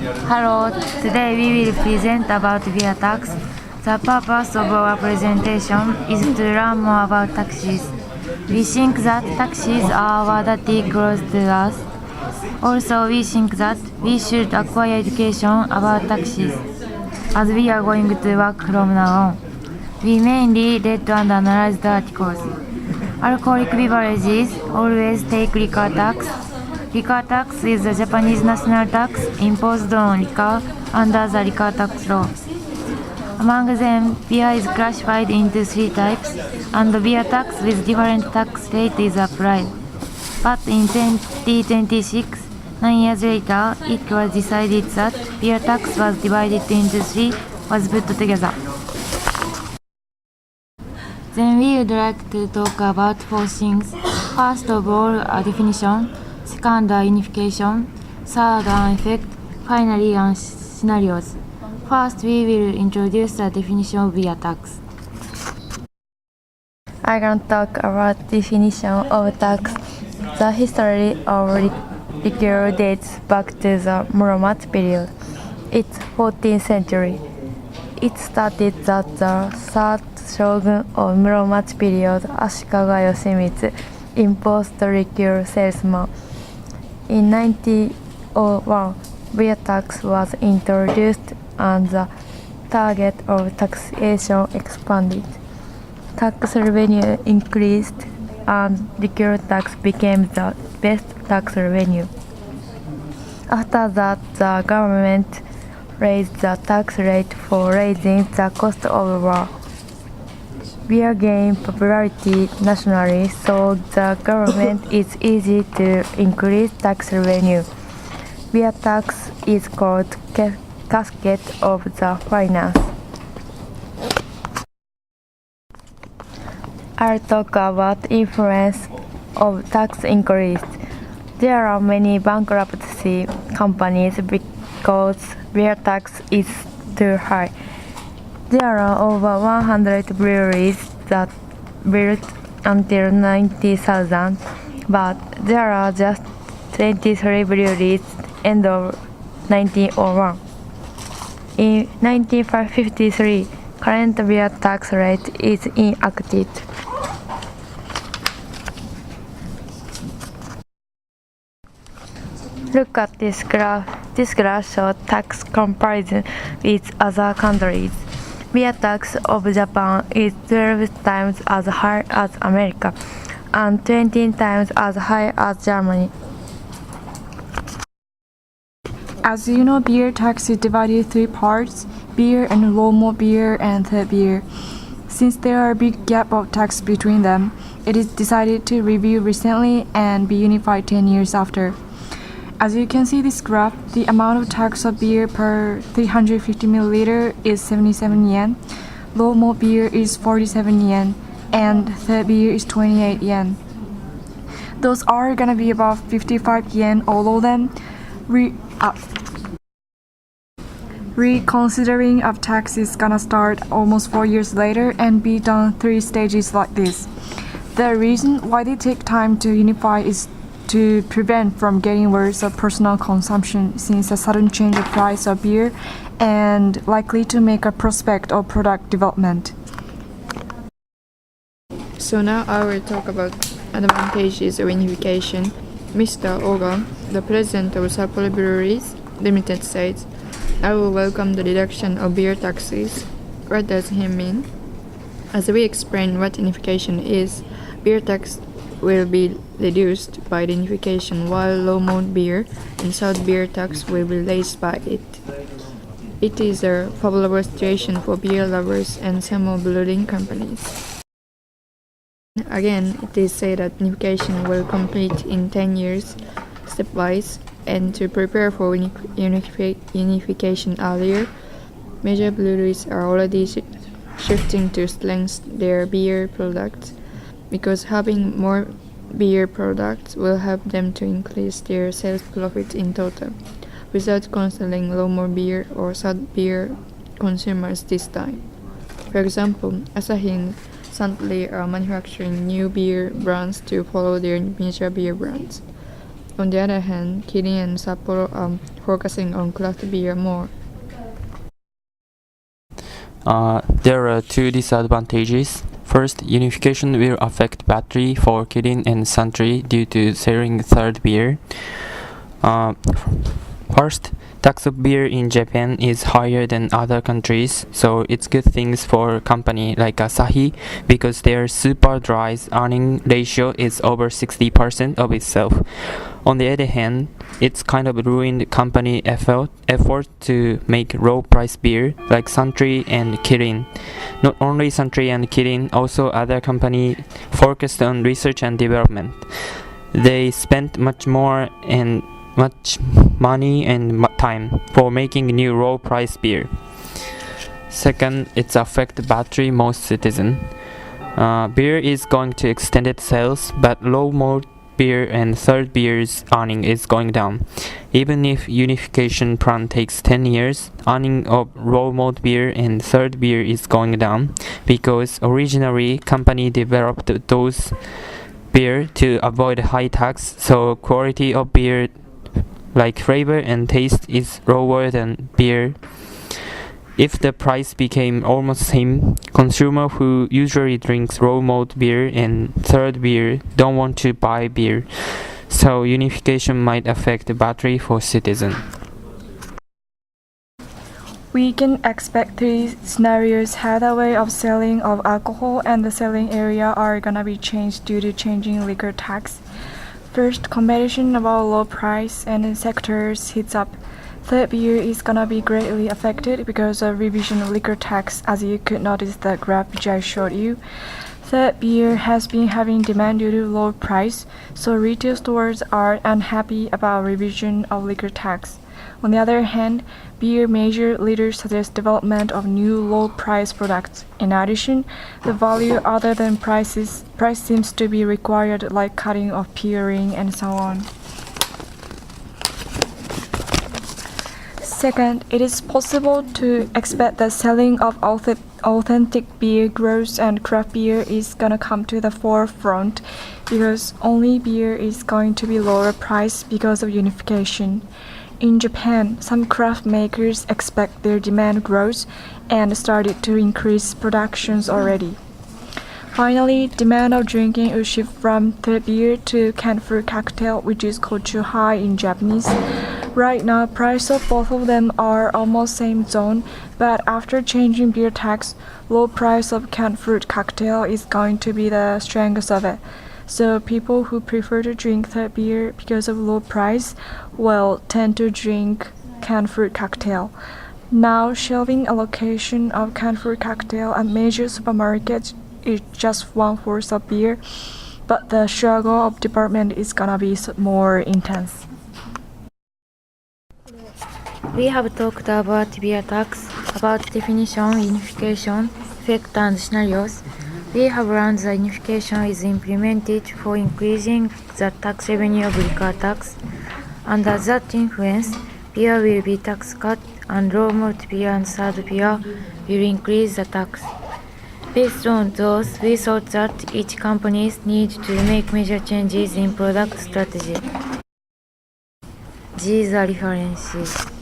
Hello, today we will present about beer tax. The purpose of our presentation is to learn more about taxes. We think that taxes are awarded close to us. Also, we think that we should acquire education about taxes, as we are going to work from now on. We mainly read and analyze the articles. Alcoholic beverages always take liquor tax. Liquor tax is the Japanese national tax imposed on liquor under the liquor tax law. Among them, beer is classified into three types, and beer tax with different tax rate is applied. But in 2026, 9 years later, it was decided that beer tax was divided into three, was put together. Then we would like to talk about four things. First of all, a definition. Second, unification. Third, an effect. Finally, scenarios. First, we will introduce the definition of beer tax. I can talk about definition of tax. The history of liquor dates back to the Muromachi period. It's 14th century. It started that the third shogun of Muromachi period, Ashikaga Yoshimitsu, imposed liquor salesman. In 1901, beer tax was introduced and the target of taxation expanded. Tax revenue increased and liquor tax became the best tax revenue. After that, the government raised the tax rate for raising the cost of war. Beer gained popularity nationally, so the government is easy to increase tax revenue. Beer tax is called casket of the finance. I'll talk about influence of tax increase. There are many bankruptcy companies because beer tax is too high. There are over 100 breweries that built until 90,000, but there are just 23 breweries end of 1901. In 1953, current beer tax rate is inactive. Look at this graph. This graph shows tax comparison with other countries. Beer tax of Japan is 12 times as high as America and 20 times as high as Germany. As you know, beer tax is divided into three parts: beer and low malt beer and third beer. Since there are a big gap of tax between them, it is decided to review recently and be unified 10 years after. As you can see this graph, the amount of tax of beer per 350 milliliter is 77 yen, low malt beer is 47 yen, and third beer is 28 yen. Those are gonna be about 55 yen all of them. Reconsidering of tax is gonna start almost 4 years later and be done 3 stages like this. The reason why they take time to unify is to prevent from getting worse of personal consumption, since a sudden change of price of beer and likely to make a prospect of product development. So now I will talk about advantages of unification. Mr. Oga, the president of Sapporo Breweries Limited, says, "I will welcome the reduction of beer taxes." What does he mean? As we explain what unification is, beer tax will be reduced by the unification, while low malt beer and sour beer tax will be raised by it. It is a favorable situation for beer lovers and some brewing companies. Again, it is said that unification will complete in 10 years, stepwise, and to prepare for unification earlier, major breweries are already shifting to strengthen their beer products, because having more beer products will help them to increase their sales profit in total, without considering low malt beer or sour beer consumers this time. For example, Asahi and Suntory are manufacturing new beer brands to follow their major beer brands. On the other hand, Kirin and Sapporo are focusing on craft beer more. There are two disadvantages. First, unification will affect battery for Kirin and Suntory due to selling third beer. First, tax of beer in Japan is higher than other countries, so it's good things for company like Asahi because their super dry's earning ratio is over 60% of itself. On the other hand, it's kind of ruined company effort to make low price beer like Suntory and Kirin. Not only Suntory and Kirin, also other company focused on research and development. They spent much money and time for making new low price beer. Second, it's affect battery most citizen. Beer is going to extended sales, but low malt beer and third beer's earning is going down. Even if unification plan takes 10 years, earning of low malt beer and third beer is going down because originally company developed those beer to avoid high tax, so quality of beer like flavor and taste is lower than beer. If the price became almost same, consumer who usually drinks low malt beer and third beer don't want to buy beer, so unification might affect the battery for citizen. We can expect three scenarios how the way of selling of alcohol and the selling area are gonna be changed due to changing liquor tax. First, competition about low price and sectors heats up. Third beer is gonna be greatly affected because of revision of liquor tax, as you could notice the graph which I showed you. Third beer has been having demand due to low price, so retail stores are unhappy about revision of liquor tax. On the other hand, beer major leaders suggest development of new low-price products. In addition, the value other than price seems to be required, like cutting of peering and so on. Second, it is possible to expect that selling of authentic beer grows and craft beer is gonna come to the forefront because only beer is going to be lower price because of unification. In Japan, some craft makers expect their demand grows and started to increase productions already. Finally, demand of drinking will shift from third beer to canned fruit cocktail, which is called chuhai in Japanese. Right now, price of both of them are almost same zone, but after changing beer tax, low price of canned fruit cocktail is going to be the strength of it. So people who prefer to drink third beer because of low price will tend to drink canned fruit cocktail. Now, shelving allocation of canned fruit cocktail at major supermarkets is just 1/4 of beer, but the struggle of department is gonna be more intense. We have talked about beer tax, about definition, unification, effect and scenarios. We have learned that unification is implemented for increasing the tax revenue of liquor tax. Under that influence, beer will be tax cut and low malt beer and third beer will increase the tax. Based on those, we thought that each company needs to make major changes in product strategy. These are references.